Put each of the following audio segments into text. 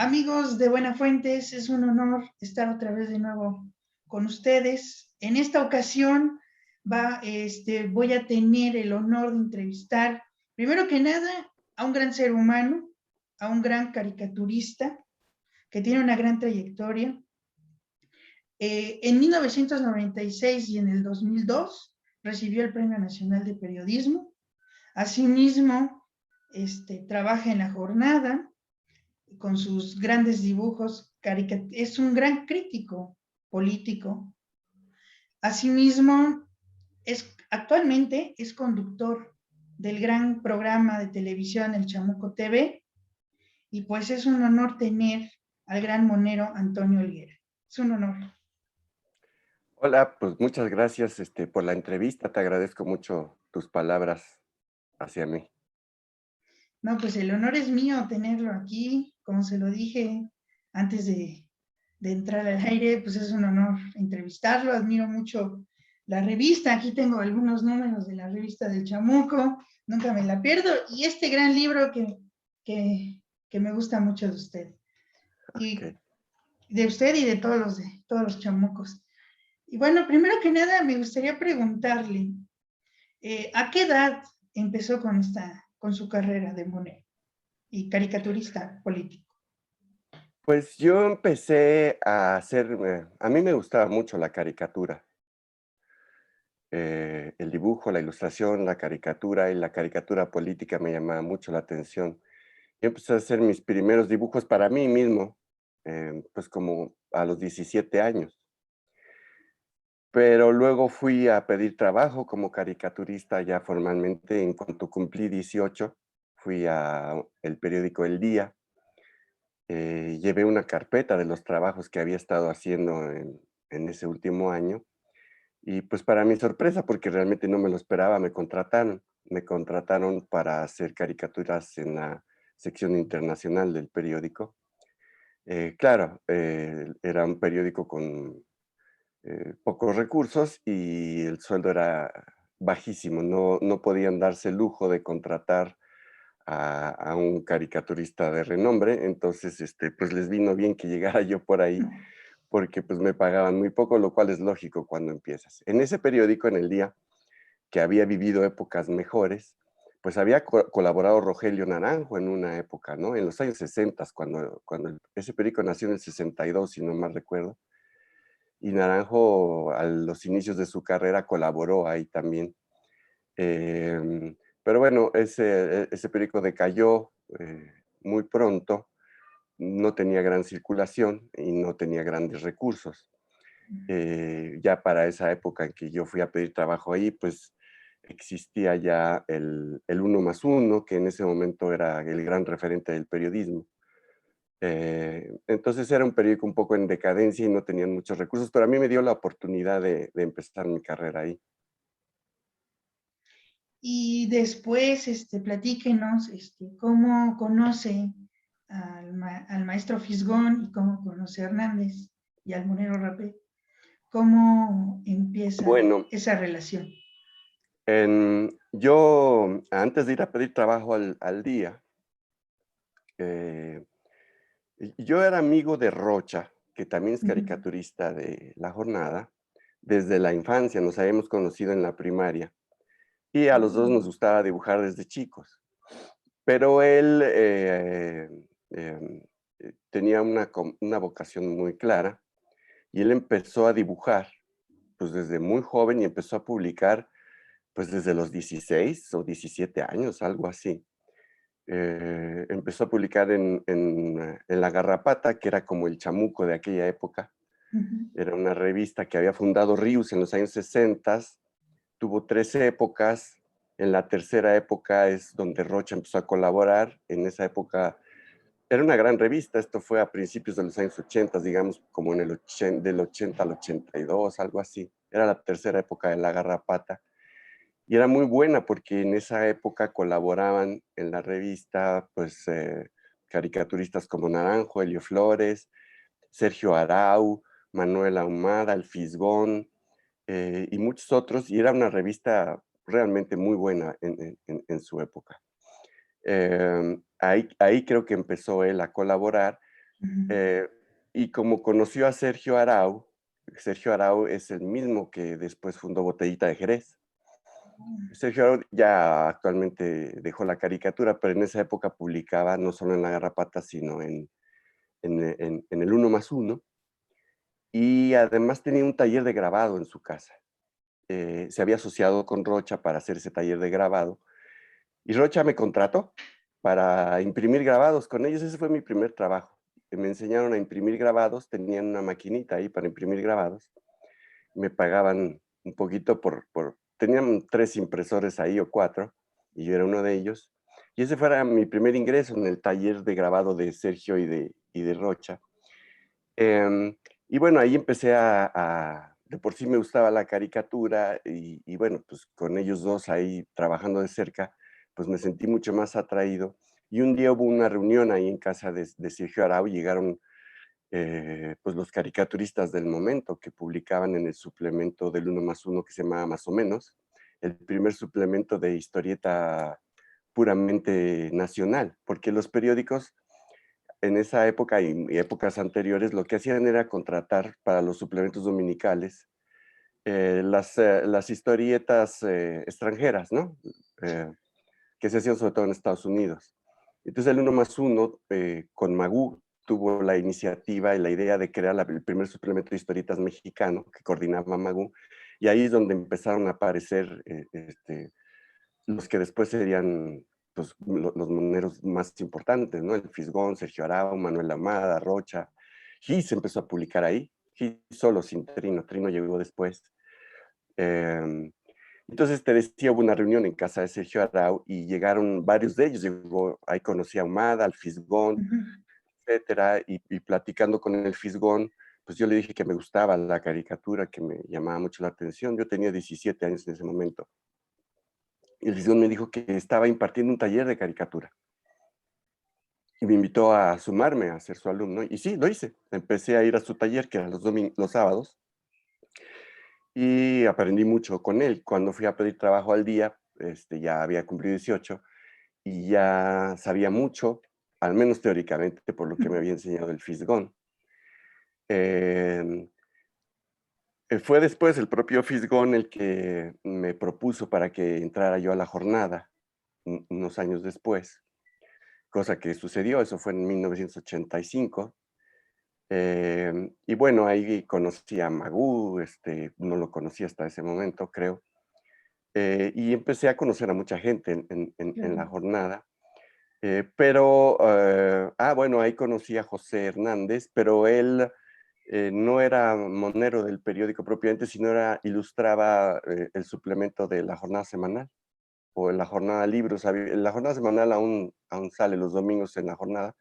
Amigos de Buena Fuentes, es un honor estar otra vez de nuevo con ustedes. En esta ocasión voy a tener el honor de entrevistar, primero que nada, a un gran ser humano, a un gran caricaturista que tiene una gran trayectoria. En 1996 y en el 2002 recibió el Premio Nacional de Periodismo. Asimismo, trabaja en La Jornada, con sus grandes dibujos, es un gran crítico político. Asimismo, actualmente es conductor del gran programa de televisión El Chamuco TV, y pues es un honor tener al gran monero Antonio Helguera. Es un honor. Hola, pues muchas gracias por la entrevista. Te agradezco mucho tus palabras hacia mí. No, pues el honor es mío tenerlo aquí, como se lo dije antes de entrar al aire, pues es un honor entrevistarlo, admiro mucho la revista, aquí tengo algunos números de la revista del Chamuco, nunca me la pierdo, y este gran libro que me gusta mucho de usted, y Okay. de usted y de todos los chamucos. Y bueno, primero que nada me gustaría preguntarle, ¿a qué edad empezó con su carrera de monero y caricaturista político? Pues yo empecé a hacer, a mí me gustaba mucho la caricatura, el dibujo, la ilustración, la caricatura y la caricatura política me llamaba mucho la atención. Yo empecé a hacer mis primeros dibujos para mí mismo, pues como a los 17 años. Pero luego fui a pedir trabajo como caricaturista ya formalmente. En cuanto cumplí 18, fui a el periódico El Día. Llevé una carpeta de los trabajos que había estado haciendo en ese último año y pues para mi sorpresa, porque realmente no me lo esperaba, me contrataron. Me contrataron para hacer caricaturas en la sección internacional del periódico. Claro, era un periódico con pocos recursos y el sueldo era bajísimo. No podían darse el lujo de contratar a un caricaturista de renombre. Entonces, pues les vino bien que llegara yo por ahí, porque pues me pagaban muy poco, lo cual es lógico cuando empiezas. En ese periódico, en El Día, que había vivido épocas mejores, pues había colaborado Rogelio Naranjo en una época, ¿no? En los años 60, cuando ese periódico nació en el 62, si no mal recuerdo, y Naranjo a los inicios de su carrera colaboró ahí también. Pero bueno, ese periódico decayó muy pronto, no tenía gran circulación y no tenía grandes recursos. Ya para esa época en que yo fui a pedir trabajo ahí, pues existía ya el Uno más Uno, que en ese momento era el gran referente del periodismo. Entonces era un periódico un poco en decadencia y no tenían muchos recursos, pero a mí me dio la oportunidad de empezar mi carrera ahí. Y después, platíquenos, cómo conoce al maestro Fisgón y cómo conoce a Hernández y al monero Rapé, cómo empieza Bueno, esa relación. yo antes de ir a pedir trabajo al día, eh, yo era amigo de Rocha, que también es Ujú. caricaturista de La Jornada, desde la infancia, nos habíamos conocido en la primaria y a los dos nos gustaba dibujar desde chicos. Pero él tenía una vocación muy clara y él empezó a dibujar pues desde muy joven y empezó a publicar pues desde los 16 o 17 años, algo así. Empezó a publicar en La Garrapata, que era como el Chamuco de aquella época. Ujú. Era una revista que había fundado Rius en los años 60, tuvo 13 épocas. En la tercera época es donde Rocha empezó a colaborar. En esa época era una gran revista, esto fue a principios de los años 80, digamos, como en del 80 al 82, algo así. Era la tercera época de La Garrapata. Y era muy buena porque en esa época colaboraban en la revista, pues, caricaturistas como Naranjo, Helio Flores, Sergio Arau, Manuel Ahumada, El Fisgón, y muchos otros, y era una revista realmente muy buena en su época. Ahí creo que empezó él a colaborar, Ujú. Eh, y como conoció a Sergio Arau es el mismo que después fundó Botellita de Jerez. Sergio Arau ya actualmente dejó la caricatura, pero en esa época publicaba no solo en La Garrapata, sino en el Uno más Uno, y además tenía un taller de grabado en su casa. Se había asociado con Rocha para hacer ese taller de grabado, y Rocha me contrató para imprimir grabados con ellos. Ese fue mi primer trabajo. Me enseñaron a imprimir grabados, tenían una maquinita ahí para imprimir grabados, me pagaban un poquito tenían 3 impresores ahí o 4, y yo era uno de ellos. Y ese fue mi primer ingreso en el taller de grabado de Sergio y de Rocha. Y bueno, ahí empecé de por sí me gustaba la caricatura y bueno, pues con ellos dos ahí trabajando de cerca, pues me sentí mucho más atraído. Y un día hubo una reunión ahí en casa de Sergio Arau, llegaron pues los caricaturistas del momento que publicaban en el suplemento del Uno más Uno que se llamaba Más o Menos, el primer suplemento de historieta puramente nacional, porque los periódicos en esa época y épocas anteriores lo que hacían era contratar para los suplementos dominicales las historietas extranjeras, ¿no? Eh, que se hacían sobre todo en Estados Unidos. Entonces el Uno más Uno con Magú tuvo la iniciativa y la idea de crear el primer suplemento de historietas mexicano que coordinaba Magú, y ahí es donde empezaron a aparecer los que después serían pues, los moneros más importantes, ¿no? El Fisgón, Sergio Arau, Manuel Amada, Rocha. Gis empezó a publicar ahí, Gis solo, sin Trino, Trino llegó después. Eh, entonces te decía, hubo una reunión en casa de Sergio Arau y llegaron varios de ellos. Llegó, ahí conocí a Ahumada, al Fisgón, Ujú. etcétera, y platicando con el Fisgón, pues yo le dije que me gustaba la caricatura, que me llamaba mucho la atención. Yo tenía 17 años en ese momento. Y el Fisgón me dijo que estaba impartiendo un taller de caricatura. Y me invitó a sumarme a ser su alumno. Y sí, lo hice. Empecé a ir a su taller, que era los sábados, y aprendí mucho con él. Cuando fui a pedir trabajo al día, ya había cumplido 18 y ya sabía mucho, al menos teóricamente, por lo que me había enseñado el Fisgón. Em, Fue después el propio Fisgón el que me propuso para que entrara yo a la jornada, unos años después, cosa que sucedió, eso fue en 1985. Y bueno, ahí conocí a Magú, no lo conocía hasta ese momento, creo. Y empecé a conocer a mucha gente en la Claro. jornada. Bueno, ahí conocí a José Hernández, pero él no era monero del periódico propiamente, sino ilustraba el suplemento de la jornada semanal o en la jornada libros. La jornada semanal aún sale los domingos en la jornada.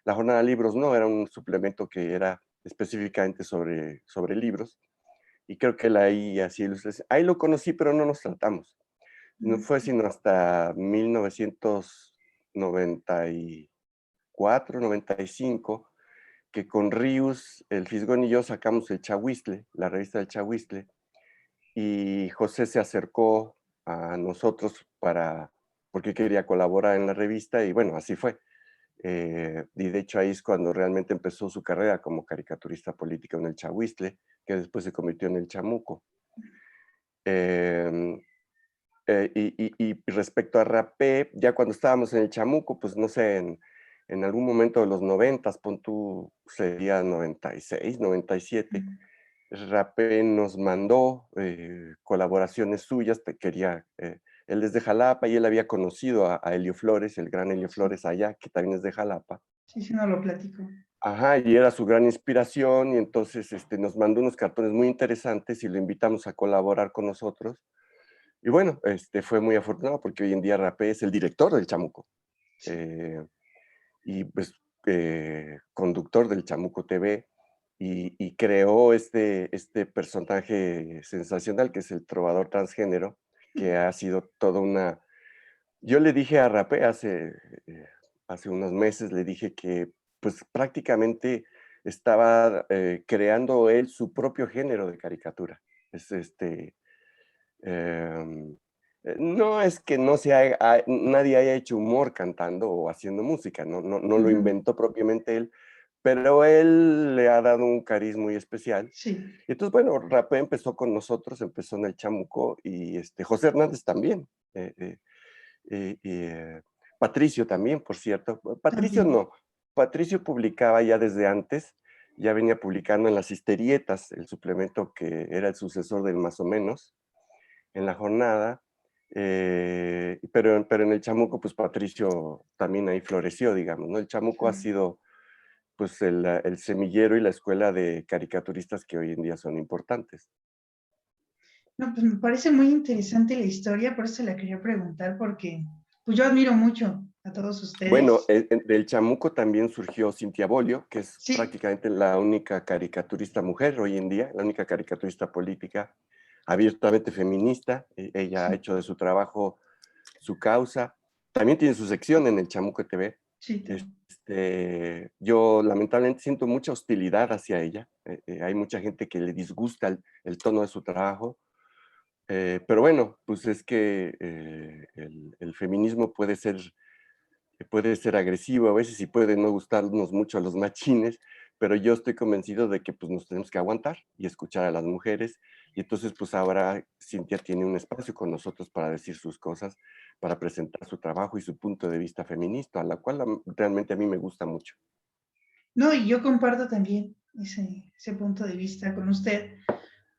La jornada libros no, era un suplemento que era específicamente sobre libros. Y creo que él ahí hacía ilustración. Ahí lo conocí, pero no nos tratamos. No fue Mm. sino hasta 1994, 95, que con Rius, el Fisgón y yo sacamos el Chahuiztle, la revista del Chahuiztle, y José se acercó a nosotros porque quería colaborar en la revista, y bueno, así fue. Y de hecho ahí es cuando realmente empezó su carrera como caricaturista político en el Chahuiztle, que después se convirtió en el Chamuco. Em, y respecto a Rapé, ya cuando estábamos en el Chamuco, pues no sé, en algún momento de los 90, pon tú, sería 96, 97, Mm. Rapé nos mandó colaboraciones suyas, él es de Jalapa y él había conocido a Helio Flores, el gran Helio Sí, Flores allá, que también es de Jalapa. sí, sí, no lo platico. Ajá, y era su gran inspiración, y entonces nos mandó unos cartones muy interesantes y lo invitamos a colaborar con nosotros. Y bueno, fue muy afortunado porque hoy en día Rapé es el director del Chamuco Sí. eh, y pues conductor del Chamuco TV y creó este personaje sensacional que es el trovador transgénero, que ha sido toda una... Yo le dije a Rapé hace unos meses, le dije que pues prácticamente estaba creando él su propio género de caricatura. Es Em, no es que no nadie haya hecho humor cantando o haciendo música, no lo Ujú. inventó propiamente él, pero él le ha dado un cariz muy especial. Sí, Y entonces, bueno, Rapé empezó con nosotros, empezó en el Chamuco, y José Hernández también. eh, eh, Patricio también, por cierto. Patricio también. no. Patricio publicaba ya desde antes, ya venía publicando en las Historietas, el suplemento que era el sucesor del Más o Menos, en la jornada. Pero en el Chamuco, pues Patricio también ahí floreció, digamos, ¿no? El Chamuco ha Sí. sido pues el semillero y la escuela de caricaturistas que hoy en día son importantes. No, pues me parece muy interesante la historia, por eso la quería preguntar, porque pues yo admiro mucho a todos Bueno, ustedes. del Chamuco también surgió Cintia Bolio, que es Sí, prácticamente la única caricaturista mujer hoy en día, la única caricaturista política abiertamente feminista. Ella ha sí, hecho de su trabajo su causa. También tiene su sección en el Chamuco TV. sí, también. Yo lamentablemente siento mucha hostilidad hacia ella. Hay mucha gente que le disgusta el tono de su trabajo. Pero bueno, pues es que el feminismo puede ser agresivo a veces y puede no gustarnos mucho a los machines, pero yo estoy convencido de que pues nos tenemos que aguantar y escuchar a las mujeres. Y entonces pues ahora Cintia tiene un espacio con nosotros para decir sus cosas, para presentar su trabajo y su punto de vista feminista, a la cual realmente a mí me gusta mucho. No, y yo comparto también ese punto de vista con usted,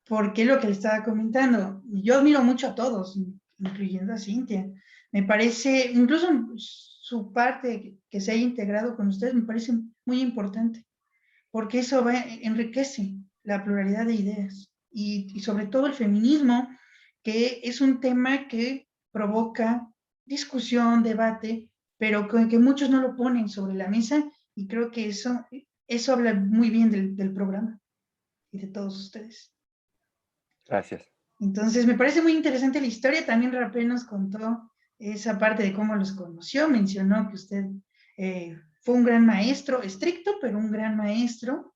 porque lo que le estaba comentando, yo admiro mucho a todos, incluyendo a Cintia. Me parece, incluso su parte que se haya integrado con ustedes, me parece muy importante, porque eso enriquece la pluralidad de ideas y sobre todo el feminismo, que es un tema que provoca discusión, debate, pero que muchos no lo ponen sobre la mesa y creo que eso habla muy bien del programa y de todos ustedes. Gracias. Entonces, me parece muy interesante la historia. También Rapel nos contó esa parte de cómo los conoció. Mencionó que usted fue un gran maestro, estricto, pero un gran maestro.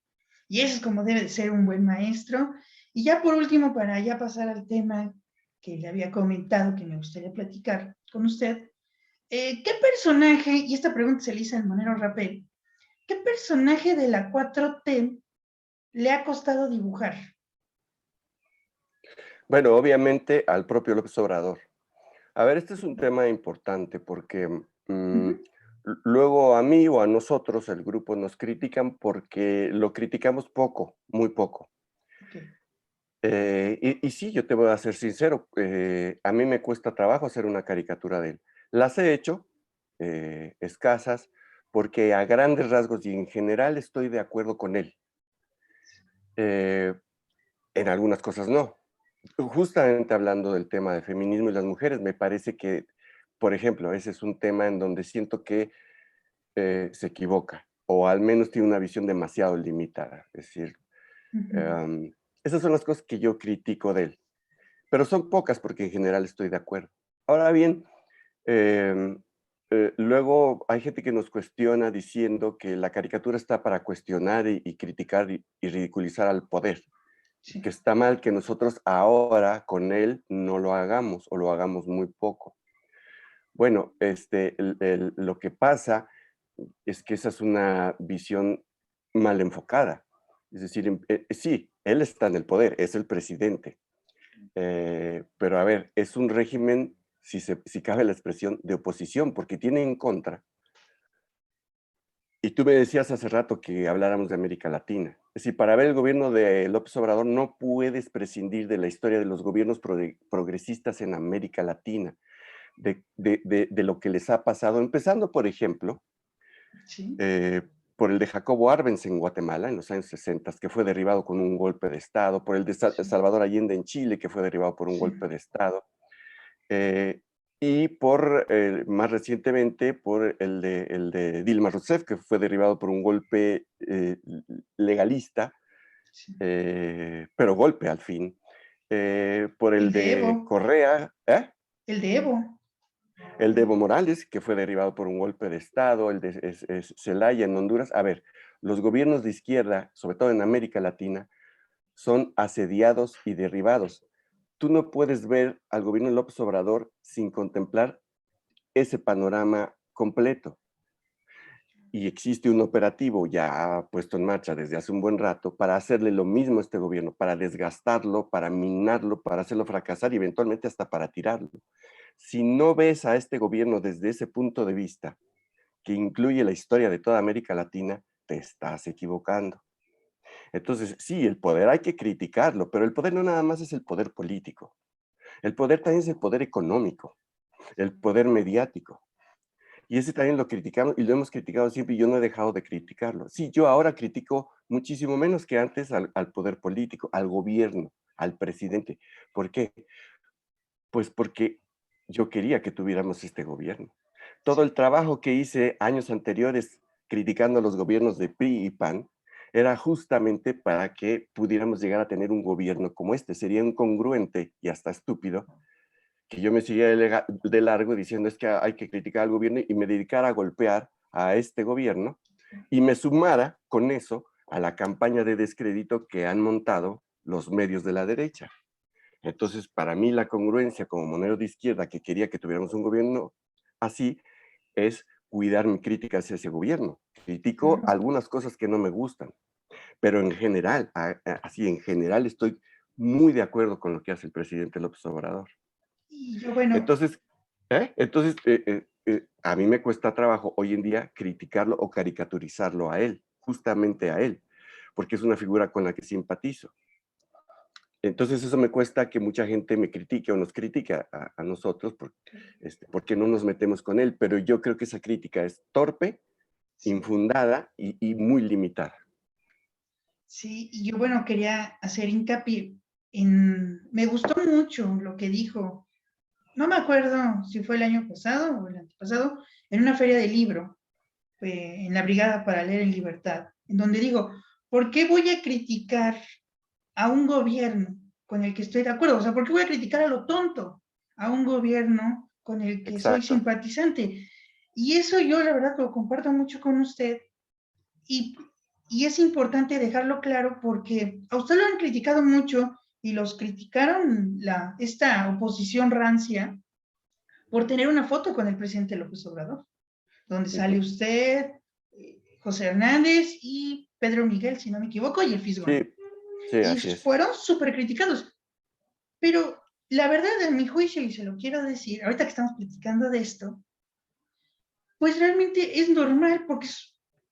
Y eso es como debe de ser un buen maestro. Y ya por último, para ya pasar al tema que le había comentado que me gustaría platicar con usted, ¿qué personaje, y esta pregunta se le hizo al Monero Rapel, qué personaje de la 4T le ha costado dibujar? Bueno, obviamente al propio López Obrador. A ver, este es un tema importante porque Ujú, luego a mí o a nosotros, el grupo, nos critican porque lo criticamos poco, muy poco. ok, Y sí, yo te voy a ser sincero, a mí me cuesta trabajo hacer una caricatura de él. Las he hecho, escasas, porque a grandes rasgos y en general estoy de acuerdo con él. Eh, en algunas cosas no. Justamente hablando del tema de feminismo y las mujeres, me parece que, por ejemplo, ese es un tema en donde siento que se equivoca, o al menos tiene una visión demasiado limitada. Es decir, ujú. em, esas son las cosas que yo critico de él, pero son pocas porque en general estoy de acuerdo. Ahora bien, em, luego hay gente que nos cuestiona diciendo que la caricatura está para cuestionar y criticar y ridiculizar al poder, Sí. que está mal que nosotros ahora con él no lo hagamos o lo hagamos muy poco. Bueno, lo que pasa es que esa es una visión mal enfocada. Es decir, sí, él está en el poder, es el presidente, pero a ver, es un régimen, si cabe la expresión, de oposición, porque tiene en contra. Y tú me decías hace rato que habláramos de América Latina. Es decir, para ver el gobierno de López Obrador no puedes prescindir de la historia de los gobiernos progresistas en América Latina, de lo que les ha pasado, empezando, por ejemplo, Sí, eh, por el de Jacobo Arbenz en Guatemala en los años 60, que fue derribado con un golpe de Estado, por el de sí, Salvador Allende en Chile, que fue derribado por un sí, golpe de Estado, eh, y por, más recientemente, por el de Dilma Rousseff, que fue derribado por un golpe legalista, sí. pero golpe al fin, por el El de de Evo, Correa, el de Evo. el de Evo Morales, que fue derribado por un golpe de Estado, el de Zelaya en Honduras. A ver, los gobiernos de izquierda, sobre todo en América Latina, son asediados y derribados. Tú no puedes ver al gobierno de López Obrador sin contemplar ese panorama completo. y existe un operativo ya puesto en marcha desde hace un buen rato para hacerle lo mismo a este gobierno, para desgastarlo, para minarlo, para hacerlo fracasar y eventualmente hasta para tirarlo. Si no ves a este gobierno desde ese punto de vista, que incluye la historia de toda América Latina, te estás equivocando. Entonces, sí, el poder hay que criticarlo, pero el poder no nada más es el poder político. El poder también es el poder económico, el poder mediático. Y ese también lo criticamos y lo hemos criticado siempre y yo no he dejado de criticarlo. Sí, yo ahora critico muchísimo menos que antes al poder político, al gobierno, al presidente. ¿Por qué? Pues porque yo quería que tuviéramos este gobierno. Todo el trabajo que hice años anteriores criticando a los gobiernos de PRI y PAN era justamente para que pudiéramos llegar a tener un gobierno como este. Sería incongruente y hasta estúpido que yo me siguiera de largo diciendo es que hay que criticar al gobierno y me dedicara a golpear a este gobierno y me sumara con eso a la campaña de descrédito que han montado los medios de la derecha. Entonces, para mí la congruencia como monero de izquierda que quería que tuviéramos un gobierno así es cuidar mi crítica hacia ese gobierno. Critico Claro. algunas cosas que no me gustan, pero en general, así en general estoy muy de acuerdo con lo que hace el presidente López Obrador. Y yo, bueno, Entonces, a mí me cuesta trabajo hoy en día criticarlo o caricaturizarlo a él, justamente a él, porque es una figura con la que simpatizo. Entonces eso me cuesta que mucha gente me critique o nos critique a nosotros porque no nos metemos con él, pero yo creo que esa crítica es torpe, sí, infundada y muy limitada. sí, y yo, bueno, quería hacer hincapié me gustó mucho lo que dijo, no me acuerdo si fue el año pasado o el antepasado, en una feria de libro, en la Brigada para Leer en Libertad, en donde digo, ¿por qué voy a criticar a un gobierno con el que estoy de acuerdo? O sea, ¿por qué voy a criticar a lo tonto a un gobierno con el que soy Exacto. simpatizante? Y eso yo, la verdad, lo comparto mucho con usted. Y, y es importante dejarlo claro porque a usted lo han criticado mucho y los criticaron esta oposición rancia por tener una foto con el presidente López Obrador, donde sale Ujú. usted, José Hernández y Pedro Miguel, si no me equivoco, y el Fisgón. Sí, sí, Y así es. fueron súper criticados. Pero la verdad, en mi juicio, y se lo quiero decir, ahorita que estamos platicando de esto, pues realmente es normal porque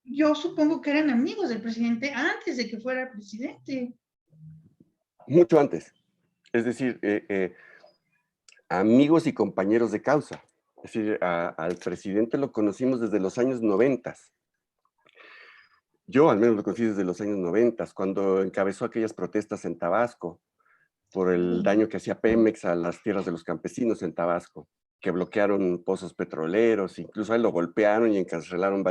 yo supongo que eran amigos del presidente antes de que fuera presidente. Mucho antes. Es decir, amigos y compañeros de causa. Es decir, al presidente lo conocimos desde los años 90. Yo al menos lo conocí desde los años 90, cuando encabezó aquellas protestas en Tabasco por el Sí, daño que hacía Pemex a las tierras de los campesinos en Tabasco, que bloquearon pozos petroleros, incluso a él lo golpearon y encarcelaron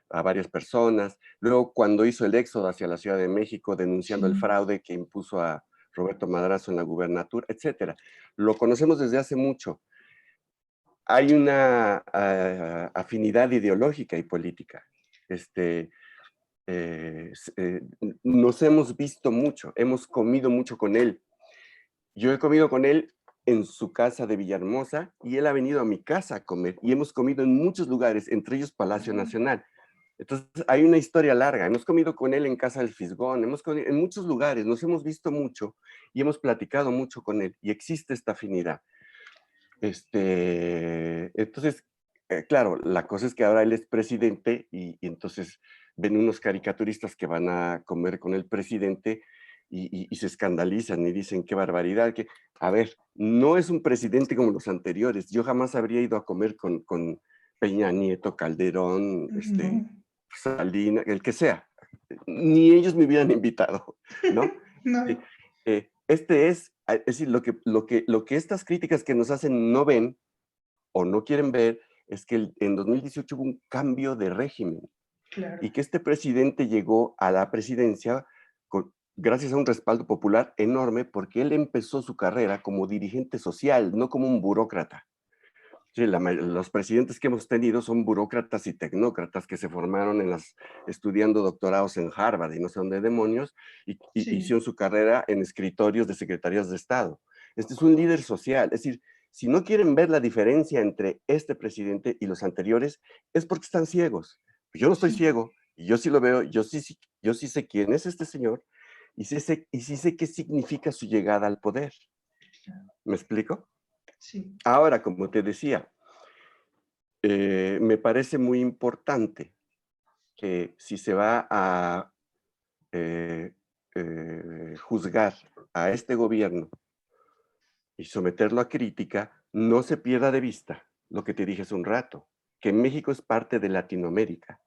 a varias personas. Luego, cuando hizo el éxodo hacia la Ciudad de México, denunciando el sí, fraude que impuso a Roberto Madrazo en la gubernatura, etcétera. Lo conocemos desde hace mucho. Hay una afinidad ideológica y política. Este, nos hemos visto mucho, hemos comido mucho con él. Yo he comido con él en su casa de Villahermosa y él ha venido a mi casa a comer y hemos comido en muchos lugares, entre ellos Palacio Nacional. Entonces hay una historia larga. Hemos comido con él en casa del Fisgón, hemos comido en muchos lugares, nos hemos visto mucho y hemos platicado mucho con él y existe esta afinidad. Entonces, claro, la cosa es que ahora él es presidente y entonces ven unos caricaturistas que van a comer con el presidente y se escandalizan y dicen qué barbaridad, que, a ver, no es un presidente como los anteriores. Yo jamás habría ido a comer con Peña Nieto, Calderón, no, Salinas, el que sea. Ni ellos me hubieran invitado, ¿no? Sí, no, es decir, lo que estas críticas que nos hacen no ven o no quieren ver es que en 2018 hubo un cambio de régimen claro, y que este presidente llegó a la presidencia gracias a un respaldo popular enorme porque él empezó su carrera como dirigente social, no como un burócrata. Sí, los presidentes que hemos tenido son burócratas y tecnócratas que se formaron estudiando doctorados en Harvard y no sé dónde demonios, y sí, hicieron su carrera en escritorios de secretarías de Estado. Este es un líder social. Es decir, si no quieren ver la diferencia entre este presidente y los anteriores, es porque están ciegos. Yo no estoy Sí, ciego, y yo sí lo veo, yo sí sé quién es este señor, y sí sé qué significa su llegada al poder. claro, ¿Me explico? sí, Ahora, como te decía, me parece muy importante que si se va a eh, juzgar a este gobierno y someterlo a crítica, no se pierda de vista lo que te dije hace un rato, que México es parte de Latinoamérica,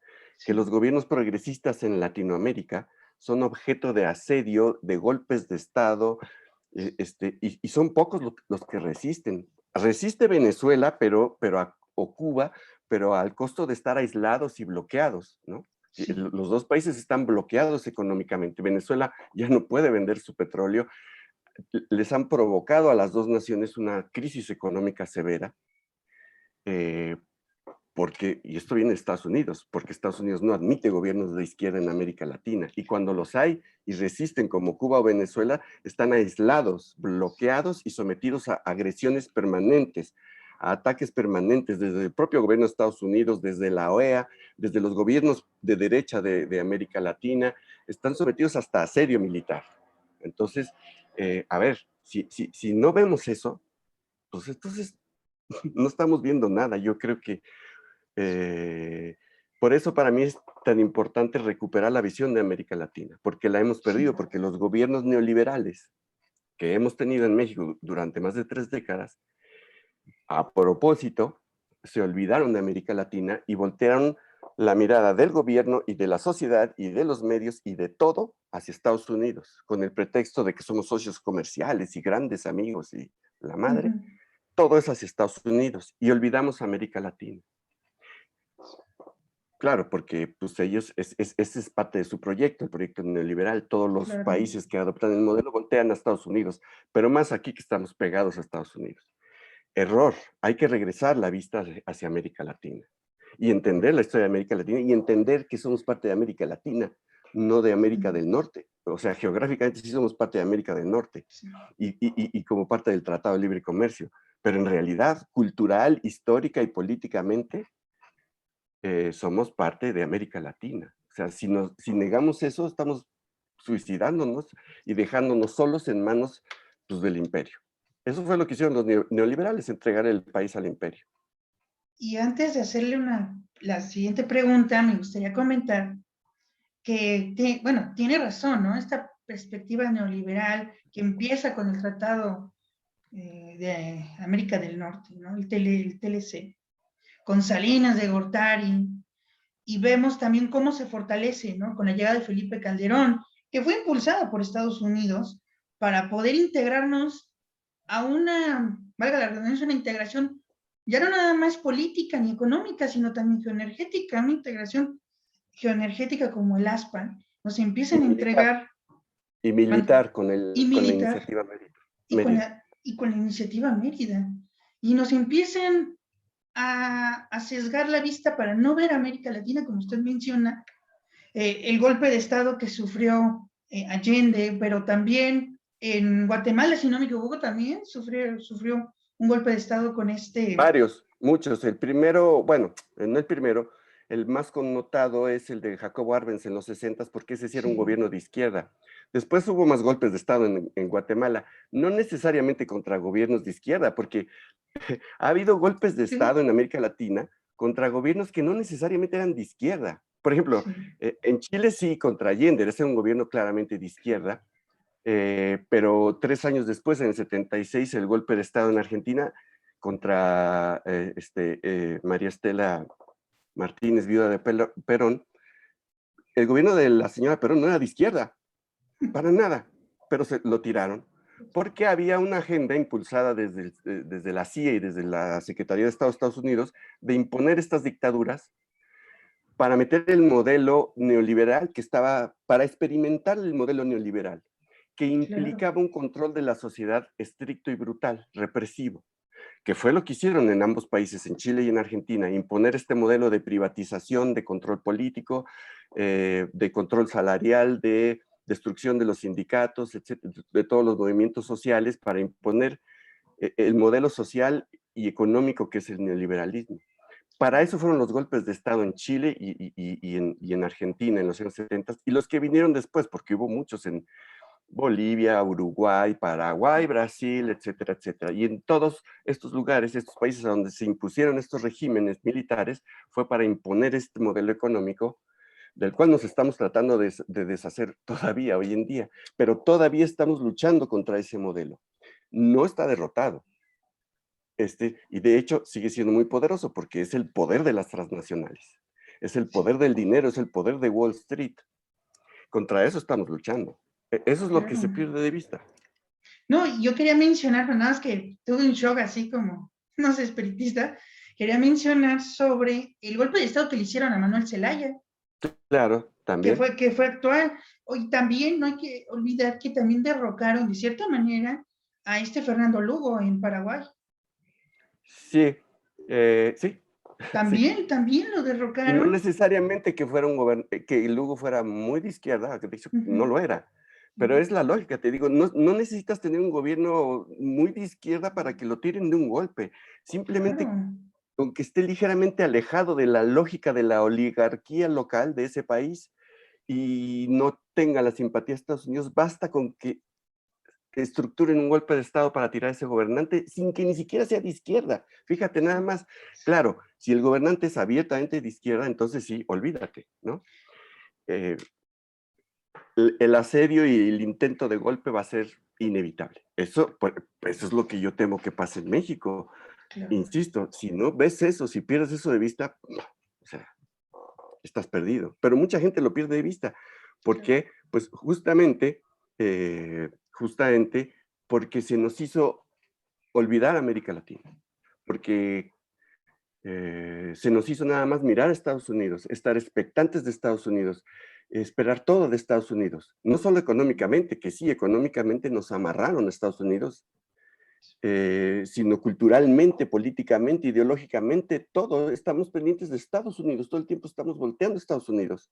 que sí, los gobiernos progresistas en Latinoamérica son objeto de asedio, de golpes de Estado, y son pocos los que resisten. Resiste Venezuela, o Cuba, pero al costo de estar aislados y bloqueados, ¿no? sí, Los dos países están bloqueados económicamente. Venezuela ya no puede vender su petróleo, les han provocado a las dos naciones una crisis económica severa, eh, y esto viene de Estados Unidos, porque Estados Unidos no admite gobiernos de izquierda en América Latina, y cuando los hay y resisten como Cuba o Venezuela, están aislados, bloqueados y sometidos a agresiones permanentes, a ataques permanentes desde el propio gobierno de Estados Unidos, desde la OEA, desde los gobiernos de derecha de América Latina, están sometidos hasta asedio militar. Entonces, a ver, si no vemos eso, pues entonces no estamos viendo nada. Yo creo que eh, por eso para mí es tan importante recuperar la visión de América Latina, porque la hemos perdido, sí, porque los gobiernos neoliberales que hemos tenido en México durante más de 3 décadas, a propósito, se olvidaron de América Latina y voltearon la mirada del gobierno y de la sociedad y de los medios y de todo hacia Estados Unidos, con el pretexto de que somos socios comerciales y grandes amigos y la ujú, madre, todo es hacia Estados Unidos y olvidamos América Latina. Claro, porque pues ellos, ese es parte de su proyecto, el proyecto neoliberal. Todos los claro, países que adoptan el modelo voltean a Estados Unidos, pero más aquí que estamos pegados a Estados Unidos. Error, hay que regresar la vista hacia América Latina y entender la historia de América Latina y entender que somos parte de América Latina, no de América ujú, del Norte. O sea, geográficamente sí somos parte de América del Norte sí, y como parte del Tratado de Libre Comercio, pero en realidad, cultural, histórica y políticamente, somos parte de América Latina. O sea, si negamos eso, estamos suicidándonos y dejándonos solos en manos pues, del imperio. Eso fue lo que hicieron los neoliberales, entregar el país al imperio. y antes de hacerle la siguiente pregunta, me gustaría comentar que, bueno, tiene razón, ¿no? Esta perspectiva neoliberal que empieza con el Tratado de América del Norte, ¿no? El TLC, con Salinas de Gortari, y vemos también cómo se fortalece, ¿no? Con la llegada de Felipe Calderón, que fue impulsada por Estados Unidos para poder integrarnos a una, valga la redundancia, una integración ya no nada más política ni económica, sino también geoenergética, una integración geoenergética como el ASPA, nos Y empiezan a militar, entregar, y militar y con la militar, iniciativa Mérida. y con la iniciativa Mérida, y nos empiezan a sesgar la vista para no ver América Latina, como usted menciona, el golpe de Estado que sufrió Allende, pero también en Guatemala, si no me equivoco, también sufrió un golpe de Estado con este. Varios, muchos. El primero, bueno, no el primero, el más connotado es el de Jacobo Arbenz en los 60 porque ese sí era un Sí, gobierno de izquierda. Después hubo más golpes de Estado en Guatemala, no necesariamente contra gobiernos de izquierda, porque ha habido golpes de sí, Estado en América Latina contra gobiernos que no necesariamente eran de izquierda. Por ejemplo, sí, en Chile sí, contra Allende, ese era un gobierno claramente de izquierda, pero 3 años después, en el 76, el golpe de Estado en Argentina contra María Estela Martínez, viuda de Perón, el gobierno de la señora Perón no era de izquierda, para nada, pero se lo tiraron, porque había una agenda impulsada desde la CIA y desde la Secretaría de Estado de Estados Unidos de imponer estas dictaduras para meter el modelo neoliberal que estaba, para experimentar el modelo neoliberal, que claro, implicaba un control de la sociedad estricto y brutal, represivo, que fue lo que hicieron en ambos países, en Chile y en Argentina, imponer este modelo de privatización, de control político, de control salarial, de destrucción de los sindicatos, etcétera, de todos los movimientos sociales para imponer el modelo social y económico que es el neoliberalismo. Para eso fueron los golpes de Estado en Chile y en Argentina en los años 70 y los que vinieron después, porque hubo muchos en Bolivia, Uruguay, Paraguay, Brasil, etcétera, etcétera. Y en todos estos lugares, estos países donde se impusieron estos regímenes militares, fue para imponer este modelo económico del cual nos estamos tratando de deshacer todavía hoy en día, pero todavía estamos luchando contra ese modelo. No está derrotado. Y de hecho sigue siendo muy poderoso porque es el poder de las transnacionales, es el poder del dinero, es el poder de Wall Street. Contra eso estamos luchando. Eso es lo que se Claro. pierde de vista. No, yo quería mencionar, pero nada más que tuve un shock así como, no sé, espiritista, quería mencionar sobre el golpe de Estado que le hicieron a Manuel Zelaya, Claro, también. que fue actual. Hoy también no hay que olvidar que también derrocaron de cierta manera a este Fernando Lugo en Paraguay. Sí, sí, sí. También lo Y no derrocaron. necesariamente que fuera que Lugo fuera muy de izquierda, que de hecho Uh no -huh, lo era, uh pero -huh. es la lógica, te digo, no necesitas tener un gobierno muy de izquierda para que lo tiren de un golpe, simplemente Claro. con que esté ligeramente alejado de la lógica de la oligarquía local de ese país y no tenga la simpatía de Estados Unidos, basta con que estructuren un golpe de Estado para tirar a ese gobernante sin que ni siquiera sea de izquierda. Fíjate nada más. Claro, si el gobernante es abiertamente de izquierda, entonces sí, olvídate, ¿no? Eh, el asedio y el intento de golpe va a ser inevitable. Eso, pues, eso es lo que yo temo que pase en México. Claro. Insisto, si no ves eso, si pierdes eso de vista, no, o sea, estás perdido. Pero mucha gente lo pierde de vista. ¿Por Claro. qué? Pues justamente porque se nos hizo olvidar América Latina, porque se nos hizo nada más mirar a Estados Unidos, estar expectantes de Estados Unidos, esperar todo de Estados Unidos, no solo económicamente, que sí, económicamente nos amarraron a Estados Unidos, sino culturalmente, políticamente, ideológicamente, todo, estamos pendientes de Estados Unidos, todo el tiempo estamos volteando a Estados Unidos.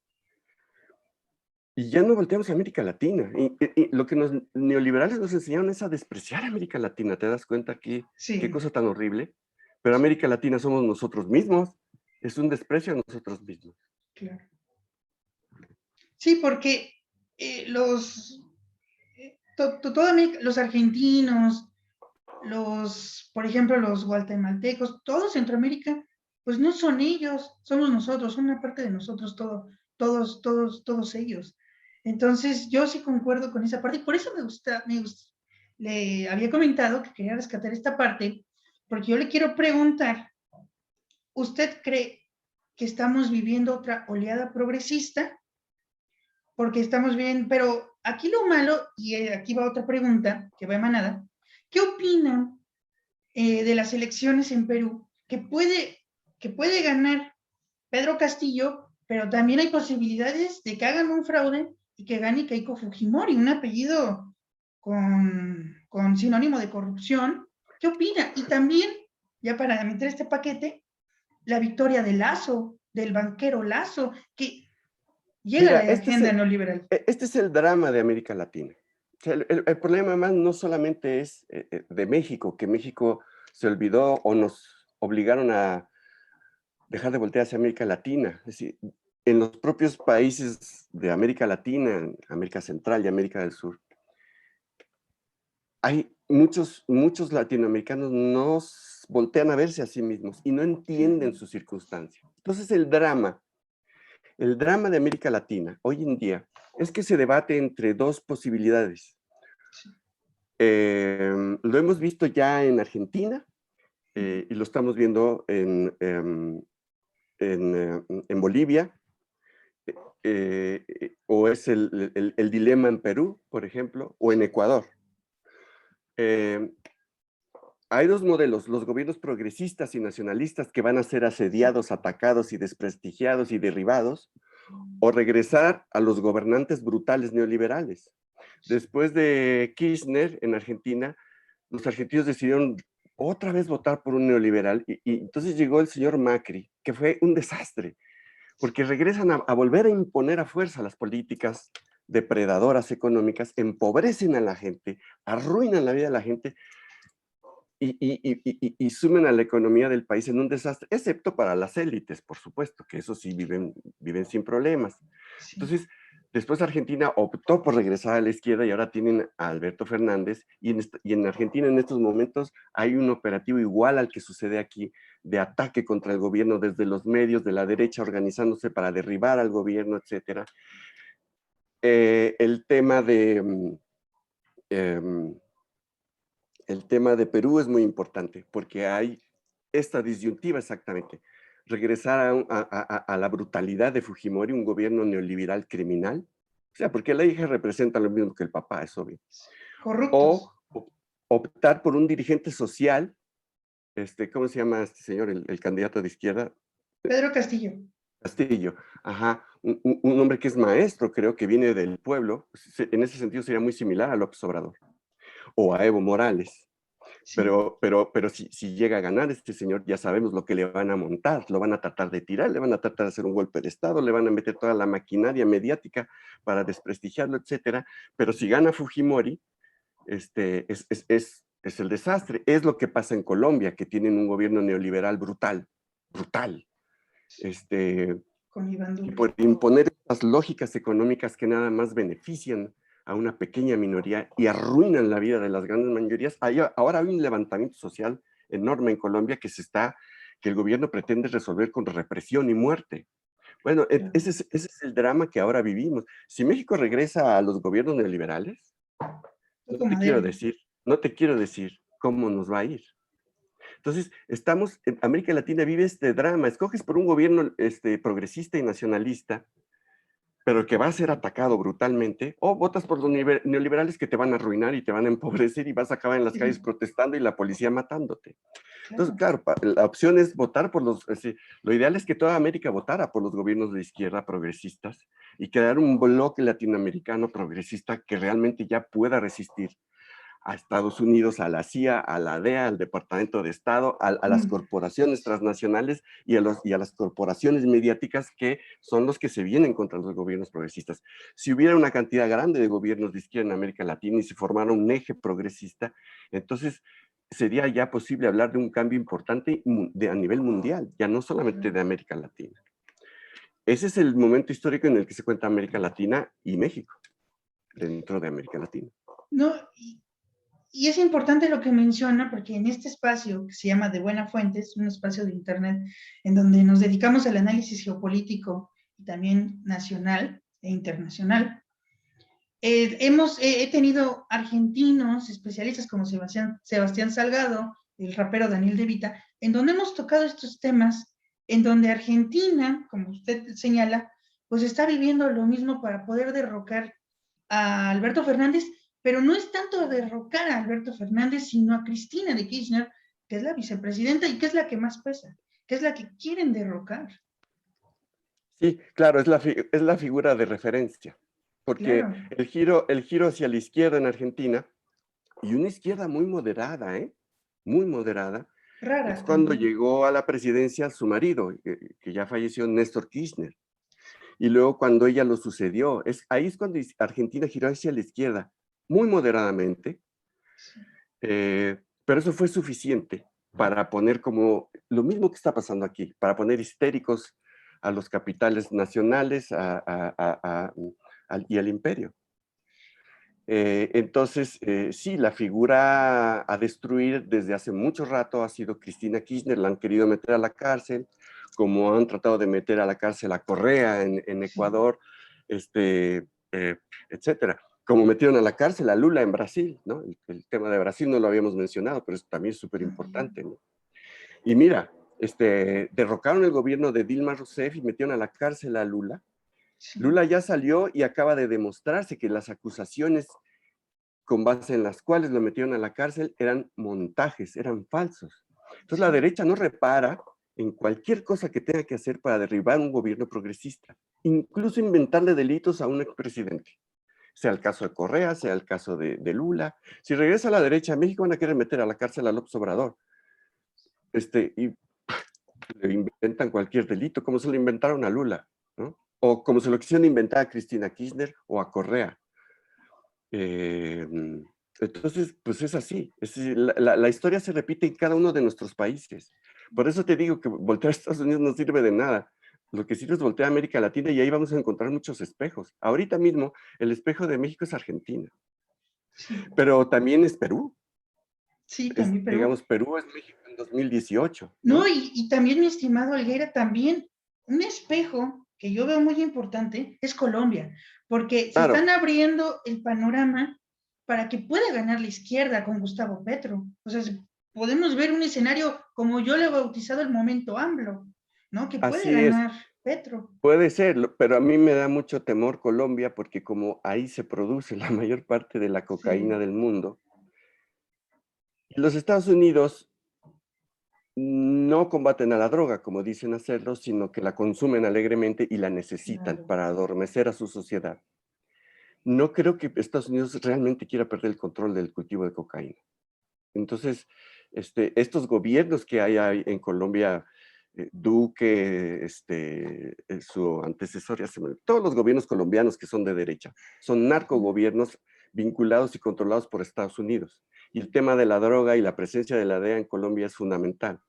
Y ya no volteamos a América Latina. Y lo que los neoliberales nos enseñaron es a despreciar a América Latina. ¿Te das cuenta qué Sí, cosa tan horrible? Pero América Latina somos nosotros mismos. Es un desprecio a nosotros mismos. claro. Sí, porque los argentinos, por ejemplo, los guatemaltecos, todo Centroamérica, pues no son ellos, somos nosotros, son una parte de nosotros, todos ellos. Entonces, yo sí concuerdo con esa parte y por eso le había comentado que quería rescatar esta parte, porque yo le quiero preguntar, ¿usted cree que estamos viviendo otra oleada progresista? Porque estamos bien, pero aquí lo malo, y aquí va otra pregunta que va emanada, ¿qué opinan de las elecciones en Perú? Que puede ganar Pedro Castillo, pero también hay posibilidades de que hagan un fraude y que gane Keiko Fujimori, un apellido con sinónimo de corrupción. ¿Qué opina? Y también, ya para meter este paquete, la victoria de Lazo, del banquero Lazo, que llega a Mira, la agenda neoliberal. este es el drama de América Latina. O sea, el problema más no solamente es de México, que México se olvidó o nos obligaron a dejar de voltear hacia América Latina. Es decir, en los propios países de América Latina, América Central y América del Sur, hay muchos latinoamericanos no voltean a verse a sí mismos y no entienden su circunstancia. Entonces el drama de América Latina hoy en día es que se debate entre dos posibilidades. Lo hemos visto ya en Argentina y lo estamos viendo en Bolivia, o es el dilema en Perú, por ejemplo, o en Ecuador. Hay dos modelos, los gobiernos progresistas y nacionalistas que van a ser asediados, atacados y desprestigiados y derribados, o regresar a los gobernantes brutales neoliberales. Después de Kirchner en Argentina, los argentinos decidieron otra vez votar por un neoliberal y entonces llegó el señor Macri, que fue un desastre, porque regresan a volver a imponer a fuerza las políticas depredadoras económicas, empobrecen a la gente, arruinan la vida de la gente, y sumen a la economía del país en un desastre, excepto para las élites, por supuesto, que eso sí viven sin problemas. Sí, Entonces, después Argentina optó por regresar a la izquierda y ahora tienen a Alberto Fernández, y en Argentina en estos momentos hay un operativo igual al que sucede aquí, de ataque contra el gobierno desde los medios de la derecha organizándose para derribar al gobierno, etcétera. El tema de... em, el tema de Perú es muy importante porque hay esta disyuntiva exactamente. Regresar a la brutalidad de Fujimori, un gobierno neoliberal criminal. O sea, porque la hija representa lo mismo que el papá, es obvio. O corruptos. optar por un dirigente social, ¿cómo se llama este señor, el candidato de izquierda? Pedro Castillo. Castillo, ajá, un hombre que es maestro, creo que viene del pueblo, en ese sentido sería muy similar a López Obrador, o a Evo Morales. Sí, Pero si llega a ganar este señor, ya sabemos lo que le van a montar, lo van a tratar de tirar, le van a tratar de hacer un golpe de Estado, le van a meter toda la maquinaria mediática para desprestigiarlo, etcétera. Pero si gana Fujimori, es el desastre. Es lo que pasa en Colombia, que tienen un gobierno neoliberal brutal, brutal. con Iván Y Duque. por imponer estas lógicas económicas que nada más benefician a una pequeña minoría y arruinan la vida de las grandes mayorías. Ahora hay un levantamiento social enorme en Colombia que el gobierno pretende resolver con represión y muerte. Bueno, ese es el drama que ahora vivimos. Si México regresa a los gobiernos neoliberales, no Toco te quiero madera. decir, no te quiero decir cómo nos va a ir. Entonces, en América Latina vive este drama. Escoges por un gobierno progresista y nacionalista, pero que va a ser atacado brutalmente, o votas por los neoliberales que te van a arruinar y te van a empobrecer y vas a acabar en las calles Sí, protestando y la policía matándote. Entonces, claro. claro, la opción es votar por lo ideal es que toda América votara por los gobiernos de izquierda progresistas y crear un bloque latinoamericano progresista que realmente ya pueda resistir a Estados Unidos, a la CIA, a la DEA, al Departamento de Estado, a las Mm, corporaciones transnacionales y a las corporaciones mediáticas que son los que se vienen contra los gobiernos progresistas. Si hubiera una cantidad grande de gobiernos de izquierda en América Latina y se formara un eje progresista, entonces sería ya posible hablar de un cambio importante a nivel mundial, ya no solamente de América Latina. Ese es el momento histórico en el que se cuenta América Latina y México, dentro de América Latina. no, y es importante lo que menciona, porque en este espacio que se llama De Buena Fuente, es un espacio de Internet en donde nos dedicamos al análisis geopolítico y también nacional e internacional. He tenido argentinos, especialistas como Sebastián Salgado, el rapero Daniel De Vita, en donde hemos tocado estos temas, en donde Argentina, como usted señala, pues está viviendo lo mismo para poder derrocar a Alberto Fernández, pero no es tanto derrocar a Alberto Fernández, sino a Cristina de Kirchner, que es la vicepresidenta y que es la que más pesa, que es la que quieren derrocar. Sí, claro, es la figura de referencia, porque Claro, el giro hacia la izquierda en Argentina, y una izquierda muy moderada, muy moderada, es rara cuando también. llegó a la presidencia su marido, que ya falleció, Néstor Kirchner, y luego cuando ella lo sucedió, ahí es cuando Argentina giró hacia la izquierda, muy moderadamente, Sí. pero eso fue suficiente para poner como lo mismo que está pasando aquí, para poner histéricos a los capitales nacionales y al imperio. Entonces, sí, la figura a destruir desde hace mucho rato ha sido Cristina Kirchner, la han querido meter a la cárcel, como han tratado de meter a la cárcel a Correa en Sí. Ecuador, etcétera. Como metieron a la cárcel a Lula en Brasil, ¿no? El tema de Brasil no lo habíamos mencionado, pero también es súper importante, ¿no? Y mira, derrocaron el gobierno de Dilma Rousseff y metieron a la cárcel a Lula. Sí. Lula ya salió y acaba de demostrarse que las acusaciones con base en las cuales lo metieron a la cárcel eran montajes, eran falsos. Entonces la Sí. derecha no repara en cualquier cosa que tenga que hacer para derribar un gobierno progresista, incluso inventarle delitos a un expresidente, sea el caso de Correa, sea el caso de Lula. Si regresa a la derecha, a México van a querer meter a la cárcel a López Obrador, y le inventan cualquier delito, como se lo inventaron a Lula, ¿no? O como se lo quisieron inventar a Cristina Kirchner o a Correa. Entonces, pues es así. Es decir, la historia se repite en cada uno de nuestros países. Por eso te digo que voltear a Estados Unidos no sirve de nada. Lo que sirve es voltear a América Latina y ahí vamos a encontrar muchos espejos. Ahorita mismo, el espejo de México es Argentina, Sí, pero también es Perú. sí, también Perú. Digamos, Perú es México en 2018, No, ¿no? y también, mi estimado Alguera, también un espejo que yo veo muy importante es Colombia, porque se Claro, están abriendo el panorama para que pueda ganar la izquierda con Gustavo Petro. O sea, podemos ver un escenario como yo le he bautizado el momento AMLO, ¿no? Que puede así es. ganar Petro. Puede ser, pero a mí me da mucho temor Colombia porque como ahí se produce la mayor parte de la cocaína Sí, del mundo, los Estados Unidos no combaten a la droga, como dicen hacerlo, sino que la consumen alegremente y la necesitan claro. para adormecer a su sociedad. No creo que Estados Unidos realmente quiera perder el control del cultivo de cocaína. Entonces, estos gobiernos que hay ahí en Colombia, Duque, su antecesor, todos los gobiernos colombianos que son de derecha, son narcogobiernos vinculados y controlados por Estados Unidos. Y el tema de la droga y la presencia de la DEA en Colombia es fundamental,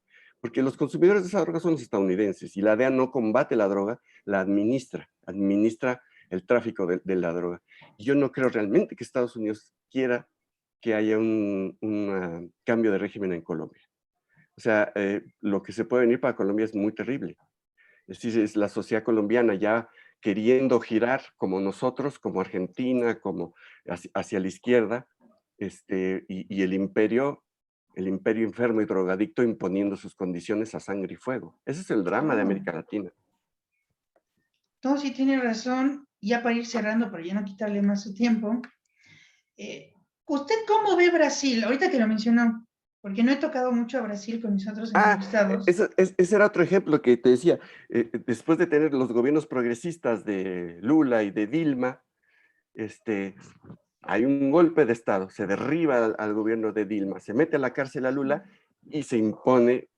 porque los consumidores de esa droga son los estadounidenses y la DEA no combate la droga, la administra el tráfico de la droga. Y yo no creo realmente que Estados Unidos quiera que haya un cambio de régimen en Colombia. O sea, lo que se puede venir para Colombia es muy terrible. Es decir, es la sociedad colombiana ya queriendo girar como nosotros, como Argentina, como hacia la izquierda, y el imperio enfermo y drogadicto imponiendo sus condiciones a sangre y fuego. Ese es el drama de Claro. América Latina. No, sí tiene razón. Ya para ir cerrando, para ya no quitarle más su tiempo. ¿Usted cómo ve Brasil? Ahorita que lo mencionó, porque no he tocado mucho a Brasil con mis otros Ah, entrevistados. ese era otro ejemplo que te decía. Después de tener los gobiernos progresistas de Lula y de Dilma, este, hay un golpe de Estado, se derriba al gobierno de Dilma, se mete a la cárcel a Lula y se impone,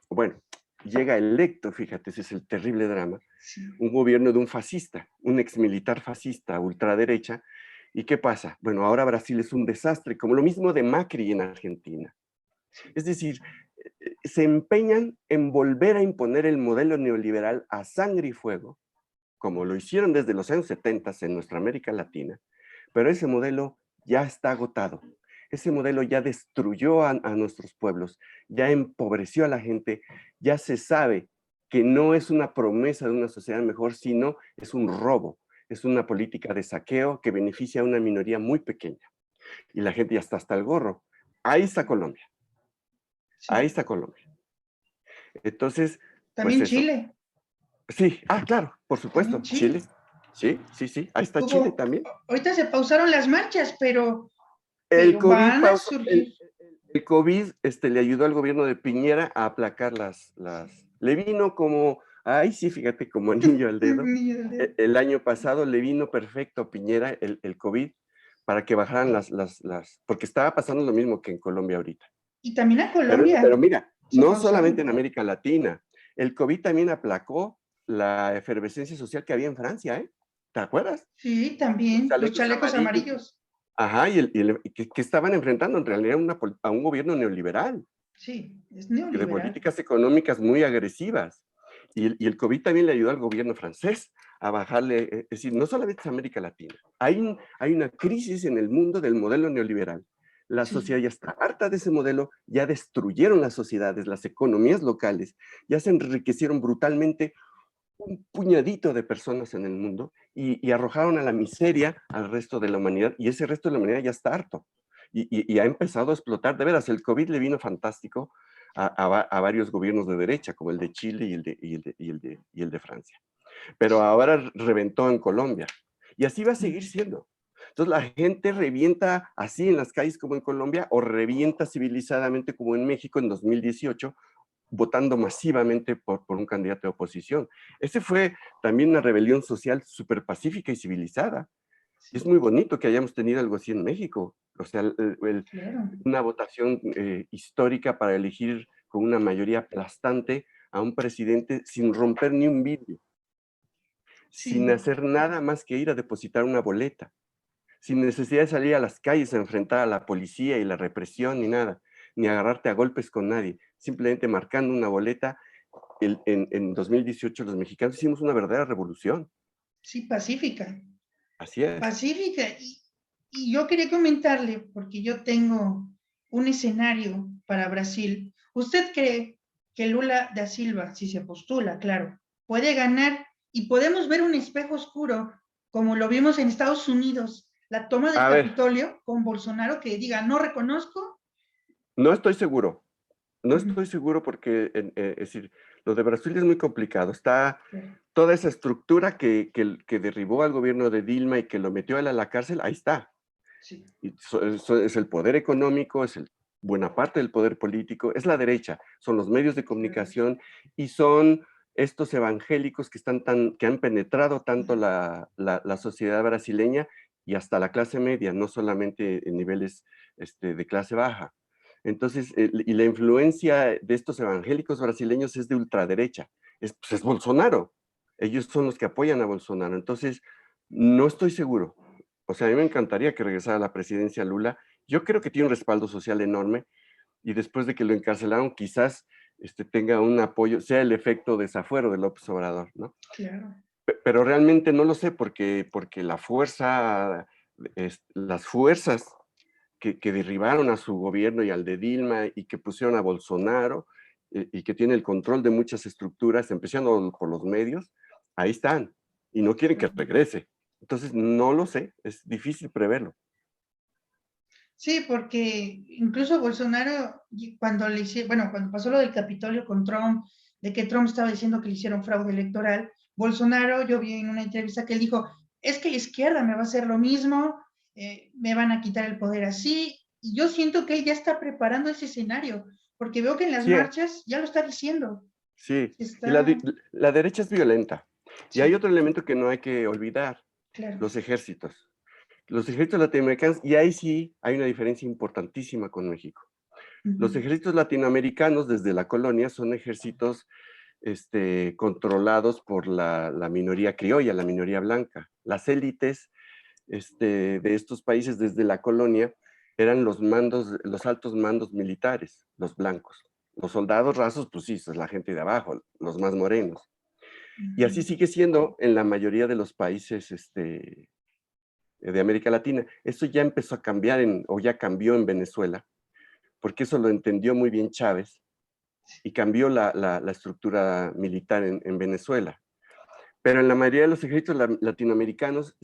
bueno, llega electo, fíjate, ese es el terrible drama, Sí, un gobierno de un fascista, un exmilitar fascista, ultraderecha. ¿Y qué pasa? Bueno, ahora Brasil es un desastre, como lo mismo de Macri en Argentina. Es decir, se empeñan en volver a imponer el modelo neoliberal a sangre y fuego, como lo hicieron desde los años 70 en nuestra América Latina, pero ese modelo ya está agotado. Ese modelo ya destruyó a nuestros pueblos, ya empobreció a la gente, ya se sabe que no es una promesa de una sociedad mejor, sino es un robo, es una política de saqueo que beneficia a una minoría muy pequeña. Y la gente ya está hasta el gorro. Ahí está Colombia, ahí sí. está Colombia. Entonces, pues También eso. Chile, Sí, claro, por también supuesto, Chile. Chile. Sí, sí, sí, ahí está Chile Hubo, también. ahorita se pausaron las marchas, El pero COVID van a pausó, surgir. el COVID le ayudó al gobierno de Piñera a aplacar le vino como, ay sí, fíjate, como anillo al dedo. El año pasado le vino perfecto a Piñera el COVID para que bajaran porque estaba pasando lo mismo que en Colombia ahorita. Y también a Pero Colombia mira, se no solamente pausaron. en América Latina, el COVID también aplacó la efervescencia social que había en Francia, ¿eh? ¿Te acuerdas? Sí, Los también los chalecos chalecos amarillos. amarillos. Ajá, que estaban enfrentando en realidad a un gobierno neoliberal, Sí, es de neoliberal. políticas económicas muy agresivas. Y el COVID también le ayudó al gobierno francés a bajarle, es decir, no solamente es América Latina, hay una crisis en el mundo del modelo neoliberal. La Sí, sociedad ya está harta de ese modelo, ya destruyeron las sociedades, las economías locales, ya se enriquecieron brutalmente un puñadito de personas en el mundo y arrojaron a la miseria al resto de la humanidad, y ese resto de la humanidad ya está harto y ha empezado a explotar. De veras, el COVID le vino fantástico a varios gobiernos de derecha, como el de Chile y el de Francia. Pero ahora reventó en Colombia y así va a seguir siendo. Entonces la gente revienta así en las calles como en Colombia o revienta civilizadamente como en México en 2018 votando masivamente por un candidato de oposición. Ese fue también una rebelión social súper pacífica y civilizada. Y es sí, muy bonito que hayamos tenido algo así en México. O sea, claro. una votación histórica para elegir con una mayoría aplastante a un presidente sin romper ni un vidrio, sin Sí, hacer nada más que ir a depositar una boleta, sin necesidad de salir a las calles a enfrentar a la policía y la represión ni nada, ni agarrarte a golpes con nadie, simplemente marcando una boleta. En 2018 los mexicanos hicimos una verdadera revolución. Sí, pacífica. Así es. Pacífica. Y yo quería comentarle, porque yo tengo un escenario para Brasil. ¿Usted cree que Lula da Silva, si se postula, claro, puede ganar y podemos ver un espejo oscuro, como lo vimos en Estados Unidos, la toma del A ver, Capitolio con Bolsonaro que diga, no reconozco? no estoy seguro. No Ujú, estoy seguro porque, es decir, lo de Brasil es muy complicado. Está claro, toda esa estructura que derribó al gobierno de Dilma y que lo metió a la cárcel, ahí está. sí. Y eso es el poder económico, buena parte del poder político, es la derecha, son los medios de Claro. comunicación y son estos evangélicos que han penetrado tanto la sociedad brasileña y hasta la clase media, no solamente en niveles de clase baja. Entonces, y la influencia de estos evangélicos brasileños es de ultraderecha, pues es Bolsonaro. Ellos son los que apoyan a Bolsonaro. Entonces, no estoy seguro. O sea, a mí me encantaría que regresara a la presidencia Lula. Yo creo que tiene un respaldo social enorme y después de que lo encarcelaron, quizás tenga un apoyo, sea el efecto desafuero de López Obrador, ¿no? Claro. Pero realmente no lo sé porque las fuerzas que derribaron a su gobierno y al de Dilma y que pusieron a Bolsonaro y que tiene el control de muchas estructuras, empezando por los medios, ahí están y no quieren que regrese. Entonces, no lo sé, es difícil preverlo. Sí, porque incluso Bolsonaro, cuando le hicieron, bueno, cuando pasó lo del Capitolio con Trump, de que Trump estaba diciendo que le hicieron fraude electoral, Bolsonaro, yo vi en una entrevista que él dijo, es que la izquierda me va a hacer lo mismo, me van a quitar el poder así, y yo siento que él ya está preparando ese escenario, porque veo que en las Sí, marchas ya lo está diciendo, sí. Y está, la derecha es violenta. Y hay sí, otro elemento que no hay que olvidar, claro. los ejércitos. Los ejércitos latinoamericanos, y ahí sí hay una diferencia importantísima con México. Los Ujú, ejércitos latinoamericanos desde la colonia son ejércitos controlados por la minoría criolla, la minoría blanca. Las élites de estos países desde la colonia eran los altos mandos militares, los blancos. Los soldados rasos, pues sí, es la gente de abajo, los más morenos. Y ujú, así sigue siendo en la mayoría de los países de América Latina. Eso ya empezó a cambiar o ya cambió en Venezuela, porque eso lo entendió muy bien Chávez y cambió la estructura militar en Venezuela. Pero en la mayoría de los ejércitos latinoamericanos,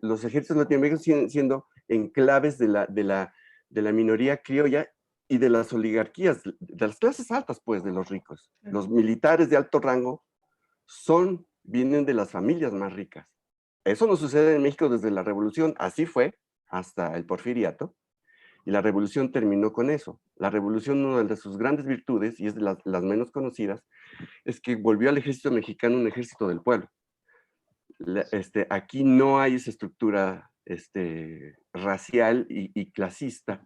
los ejércitos latinoamericanos siguen siendo enclaves de la minoría criolla y de las oligarquías, de las clases altas, pues, de los ricos. claro. Los militares de alto rango vienen de las familias más ricas. Eso no sucede en México desde la Revolución, así fue hasta el Porfiriato, y la Revolución terminó con eso. La Revolución, una de sus grandes virtudes, y es de las menos conocidas, es que volvió al ejército mexicano un ejército del pueblo. Aquí no hay esa estructura racial y clasista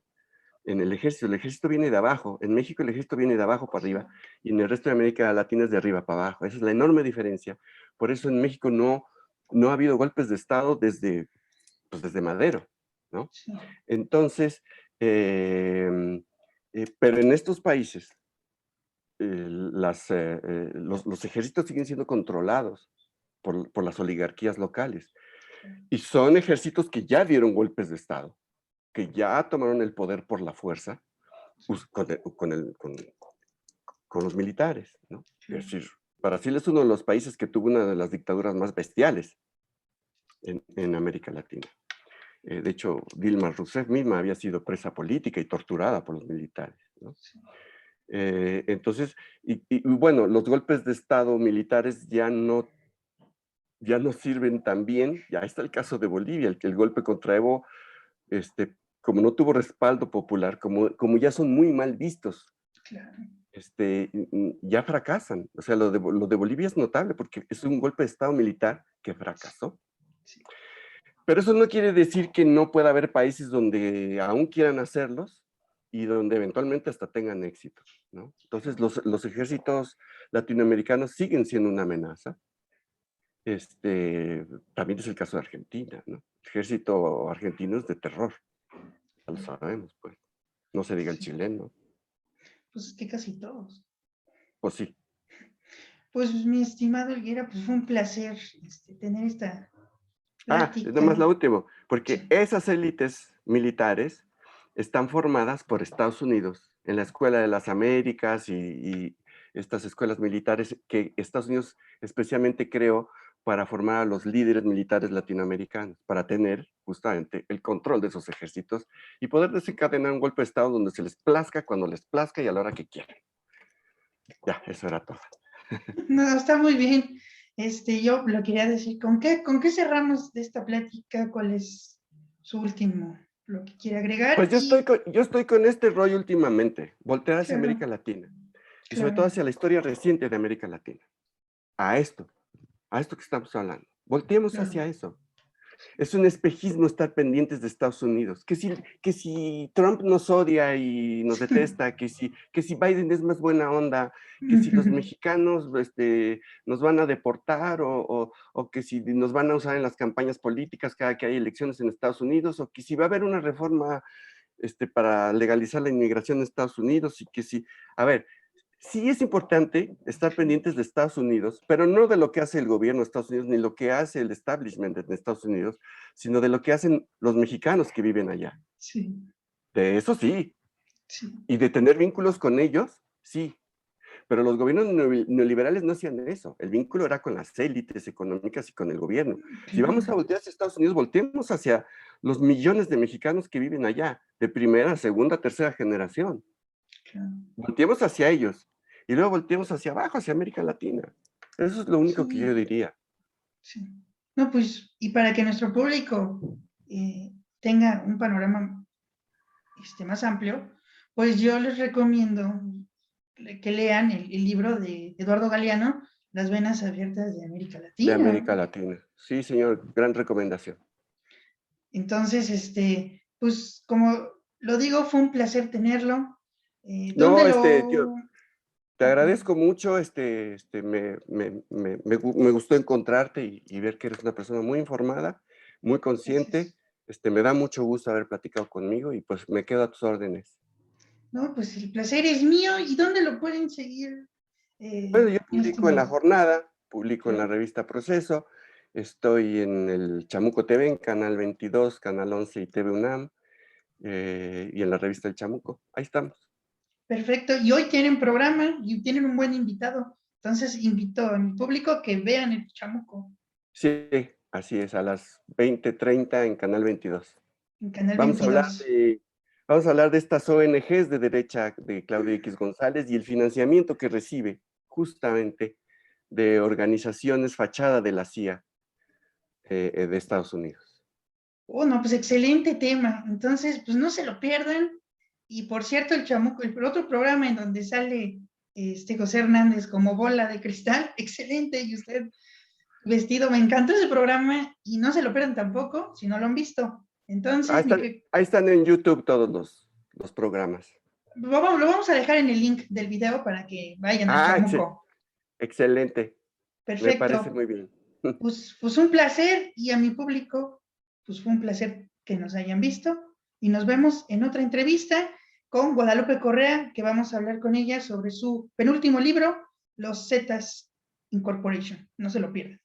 en el ejército. El ejército viene de abajo. En México el ejército viene de abajo para Sí, arriba y en el resto de América Latina es de arriba para abajo. Esa es la enorme diferencia. Por eso en México no ha habido golpes de Estado desde Madero, ¿no? sí, Entonces, pero en estos países los ejércitos siguen siendo controlados por las oligarquías locales. claro. Y son ejércitos que ya dieron golpes de Estado, que ya tomaron el poder por la fuerza con los militares, ¿no? Es Claro. decir, Brasil es uno de los países que tuvo una de las dictaduras más bestiales en América Latina. De hecho, Dilma Rousseff misma había sido presa política y torturada por los militares, ¿no? Sí. Entonces, bueno, los golpes de Estado militares ya no sirven tan bien. Ya está el caso de Bolivia, el golpe contra Evo, como no tuvo respaldo popular, como ya son muy mal vistos, Claro. ya fracasan. O sea, lo de Bolivia es notable porque es un golpe de Estado militar que fracasó. Sí. Pero eso no quiere decir que no pueda haber países donde aún quieran hacerlos y donde eventualmente hasta tengan éxito, ¿no? Entonces, los ejércitos latinoamericanos siguen siendo una amenaza. También es el caso de Argentina, ¿no? El ejército argentino es de terror, ya lo sabemos, pues. No se diga el Sí, chileno, pues es que casi todos. pues sí. Pues mi estimado Elguera, pues fue un placer tener esta Nada más lo plática. último, porque Sí. esas élites militares están formadas por Estados Unidos en la Escuela de las Américas y estas escuelas militares que Estados Unidos especialmente creó para formar a los líderes militares latinoamericanos, para tener justamente el control de esos ejércitos y poder desencadenar un golpe de Estado donde se les plazca, cuando les plazca y a la hora que quieran. Ya, eso era todo. No, está muy bien. Yo lo quería decir, ¿con qué cerramos de esta plática? ¿Cuál es su último, lo que quiere agregar? Pues Y yo estoy con este rollo últimamente, voltear hacia claro, América Latina y sobre todo claro, hacia la historia reciente de América Latina, a esto, a esto que estamos hablando. Volteemos claro. hacia eso. Es un espejismo estar pendientes de Estados Unidos. Que si Trump nos odia y nos detesta, que si Biden es más buena onda, que si los mexicanos nos van a deportar o que si nos van a usar en las campañas políticas cada que hay elecciones en Estados Unidos, o que si va a haber una reforma para legalizar la inmigración en Estados Unidos y que si, a ver, sí es importante estar pendientes de Estados Unidos, pero no de lo que hace el gobierno de Estados Unidos ni lo que hace el establishment de Estados Unidos, sino de lo que hacen los mexicanos que viven allá. Sí, De eso sí, sí, y de tener vínculos con ellos, sí, pero los gobiernos neoliberales no hacían eso. El vínculo era con las élites económicas y con el gobierno. Si vamos a claro, voltear hacia Estados Unidos, volteemos hacia los millones de mexicanos que viven allá, de primera, segunda, tercera generación. claro. Volteemos hacia ellos y luego volteemos hacia abajo, hacia América Latina. Eso es lo único que yo Sí, diría. sí. No, pues, y para que nuestro público tenga un panorama más amplio, pues yo les recomiendo que lean el libro de Eduardo Galeano, Las venas abiertas de América De Latina. América Latina. Sí, señor, gran recomendación. Entonces, pues como lo digo, fue un placer tenerlo. ¿Dónde No, tío, lo...? te agradezco mucho, me gustó encontrarte y ver que eres una persona muy informada, muy consciente. Gracias. Me da mucho gusto haber platicado conmigo y pues me quedo a tus órdenes. No, pues el placer es mío. ¿Y dónde lo pueden seguir, Bueno, yo mi publico en La estimado? Jornada, publico en la Claro. revista Proceso, estoy en el Chamuco TV, en Canal 22, Canal 11 y TV UNAM, y en la revista El Chamuco. Ahí estamos. Perfecto. Y hoy tienen programa y tienen un buen invitado. Entonces invito a mi público que vean el Chamuco Sí, así es, a las 20:30 en Canal 22. en Canal Vamos a hablar 22. de, vamos a hablar de estas ONGs de derecha de Claudio X González y el financiamiento que recibe justamente de organizaciones fachada de la CIA de Estados Unidos. Oh, no, pues excelente tema. Entonces, pues no se lo pierdan. Y por cierto, el Chamuco, el otro programa en donde sale José Hernández como bola de cristal, excelente. Y usted vestido, me encantó ese programa y no se lo pierdan tampoco si no lo han visto. Ahí Entonces, están, ahí están en YouTube todos los programas. lo vamos a dejar en el link del video para que vayan al Ah, Chamuco. excelente, me parece Perfecto. muy bien. Pues un placer y a mi público, pues fue un placer que nos hayan visto y nos vemos en otra entrevista con Guadalupe Correa, que vamos a hablar con ella sobre su penúltimo libro, Los Zetas Incorporation. No se lo pierdan.